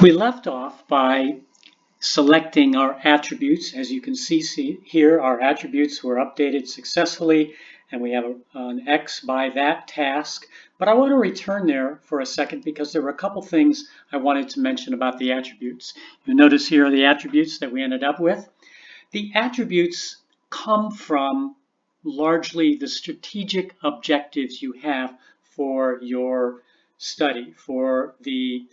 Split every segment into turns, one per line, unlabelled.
We left off by selecting our attributes. As you can see here, our attributes were updated successfully, and we have an X by that task. But I want to return there for a second because there were a couple things I wanted to mention about the attributes. You'll notice here are the attributes that we ended up with. The attributes come from largely the strategic objectives you have for your study, for the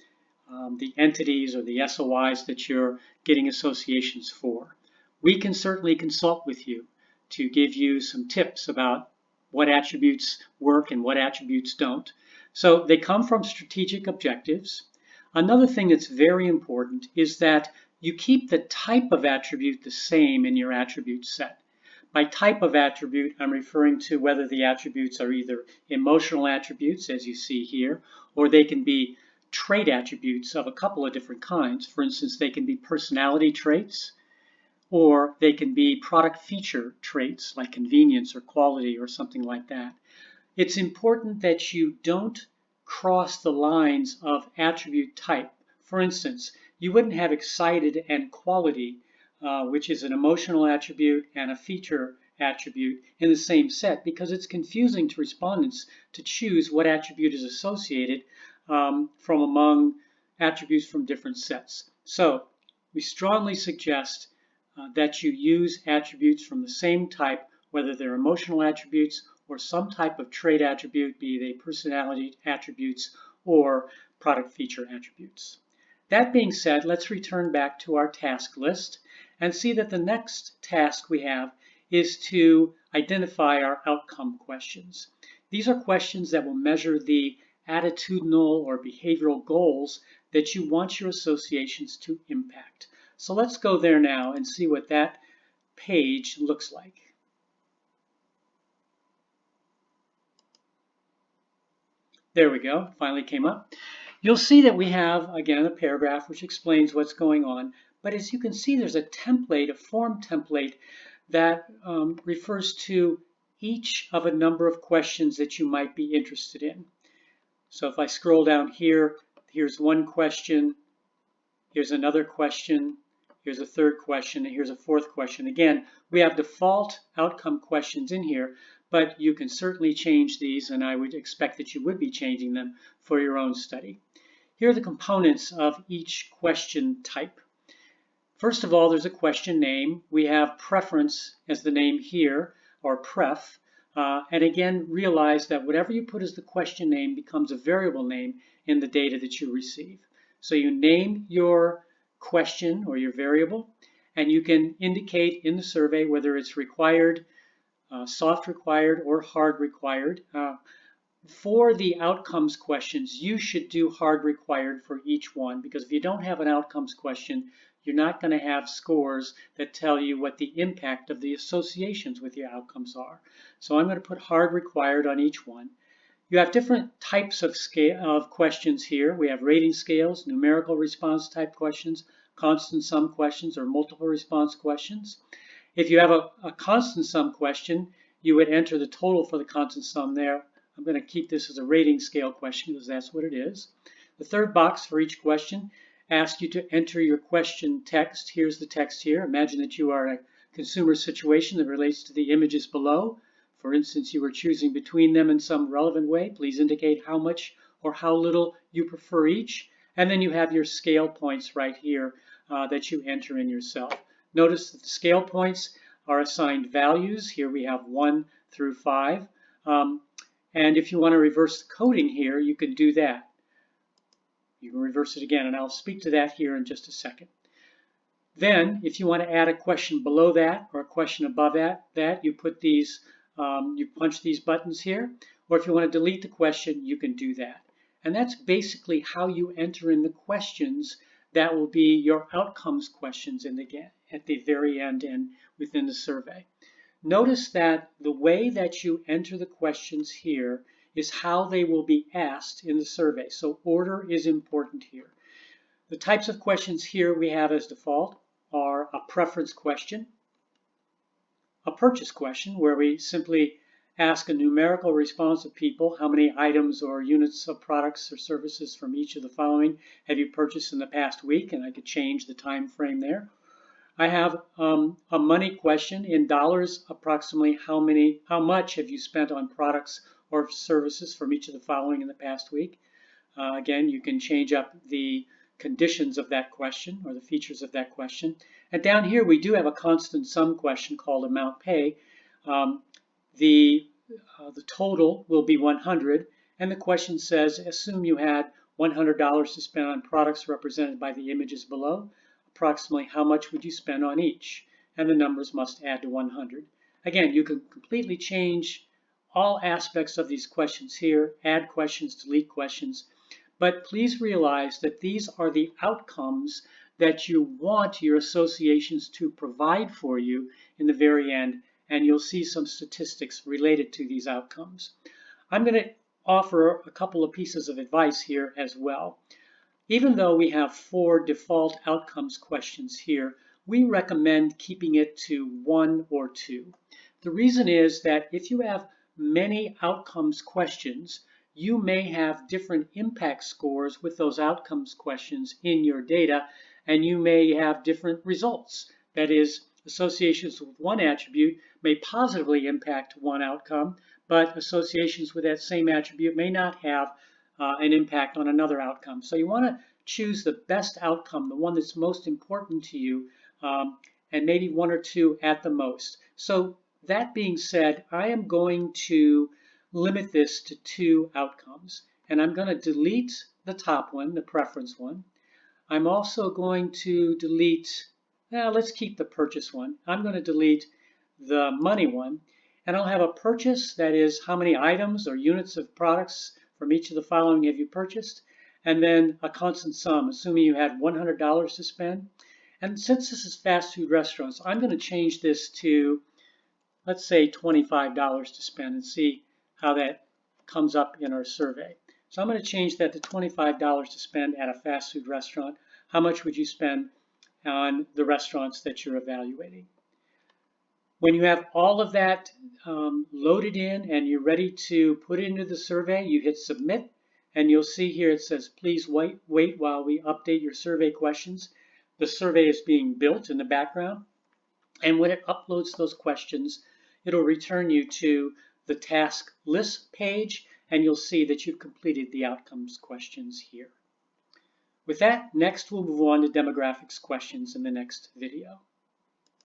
entities or the SOIs that you're getting associations for. We can certainly consult with you to give you some tips about what attributes work and what attributes don't. So they come from strategic objectives. Another thing that's very important is that you keep the type of attribute the same in your attribute set. By type of attribute, I'm referring to whether the attributes are either emotional attributes, as you see here, or they can be trait attributes of a couple of different kinds. For instance, they can be personality traits, or they can be product feature traits like convenience or quality or something like that. It's important that you don't cross the lines of attribute type. For instance, you wouldn't have excited and quality, which is an emotional attribute and a feature attribute, in the same set because it's confusing to respondents to choose what attribute is associated from among attributes from different sets. So we strongly suggest that you use attributes from the same type, whether they're emotional attributes or some type of trait attribute, be they personality attributes or product feature attributes. That being said, let's return back to our task list and see that the next task we have is to identify our outcome questions. These are questions that will measure the attitudinal or behavioral goals that you want your associations to impact. So let's go there now and see what that page looks like. There we go, finally came up. You'll see that we have, again, a paragraph which explains what's going on, but as you can see, there's a template, a form template that refers to each of a number of questions that you might be interested in. So if I scroll down here, here's one question, here's another question, here's a third question, and here's a fourth question. Again, we have default outcome questions in here, but you can certainly change these, and I would expect that you would be changing them for your own study. Here are the components of each question type. First of all, there's a question name. We have preference as the name here, or pref. And again, realize that whatever you put as the question name becomes a variable name in the data that you receive. So you name your question or your variable, and you can indicate in the survey whether it's required, soft required, or hard required. For the outcomes questions, you should do hard required for each one, because if you don't have an outcomes question, you're not going to have scores that tell you what the impact of the associations with your outcomes are. So I'm going to put hard required on each one. You have different types of questions here. We have rating scales, numerical response type questions, constant sum questions, or multiple response questions. If you have a constant sum question, you would enter the total for the constant sum there. I'm going to keep this as a rating scale question because that's what it is. The third box for each question asks you to enter your question text. Here's the text here. Imagine that you are in a consumer situation that relates to the images below. For instance, you were choosing between them in some relevant way. Please indicate how much or how little you prefer each. And then you have your scale points right here that you enter in yourself. Notice that the scale points are assigned values. Here we have 1 through 5. And if you want to reverse the coding here, you can do that. You can reverse it again, and I'll speak to that here in just a second. Then, if you want to add a question below that or a question above that you put these, you punch these buttons here. Or if you want to delete the question, you can do that. And that's basically how you enter in the questions that will be your outcomes questions at the very end and within the survey. Notice that the way that you enter the questions here is how they will be asked in the survey. So order is important here. The types of questions here we have as default are a preference question, a purchase question where we simply ask a numerical response of people. How many items or units of products or services from each of the following have you purchased in the past week? And I could change the time frame there. I have a money question in dollars, approximately how much have you spent on products or services from each of the following in the past week? Again, you can change up the conditions of that question or the features of that question. And down here, we do have a constant sum question called amount pay. Um, the total will be 100, and the question says, assume you had $100 to spend on products represented by the images below. Approximately how much would you spend on each? And the numbers must add to 100. Again, you can completely change all aspects of these questions here, add questions, delete questions, but please realize that these are the outcomes that you want your associations to provide for you in the very end, and you'll see some statistics related to these outcomes. I'm going to offer a couple of pieces of advice here as well. Even though we have 4 default outcomes questions here, we recommend keeping it to 1 or 2. The reason is that if you have many outcomes questions, you may have different impact scores with those outcomes questions in your data, and you may have different results. That is, associations with one attribute may positively impact one outcome, but associations with that same attribute may not have an impact on another outcome. So you want to choose the best outcome, the one that's most important to you, and maybe 1 or 2 at the most. So that being said, I am going to limit this to 2 outcomes. And I'm going to delete the top one, the preference one. I'm also going to delete, let's keep the purchase one. I'm going to delete the money one. And I'll have a purchase, that is how many items or units of products from each of the following have you purchased. And then a constant sum, assuming you had $100 to spend. And since this is fast food restaurants, I'm going to change this to, let's say, $25 to spend and see how that comes up in our survey. So I'm going to change that to $25 to spend at a fast food restaurant. How much would you spend on the restaurants that you're evaluating? When you have all of that loaded in and you're ready to put it into the survey, you hit submit, and you'll see here it says, please wait while we update your survey questions. The survey is being built in the background, and when it uploads those questions, it'll return you to the task list page, and you'll see that you've completed the outcomes questions here. With that, next we'll move on to demographics questions in the next video.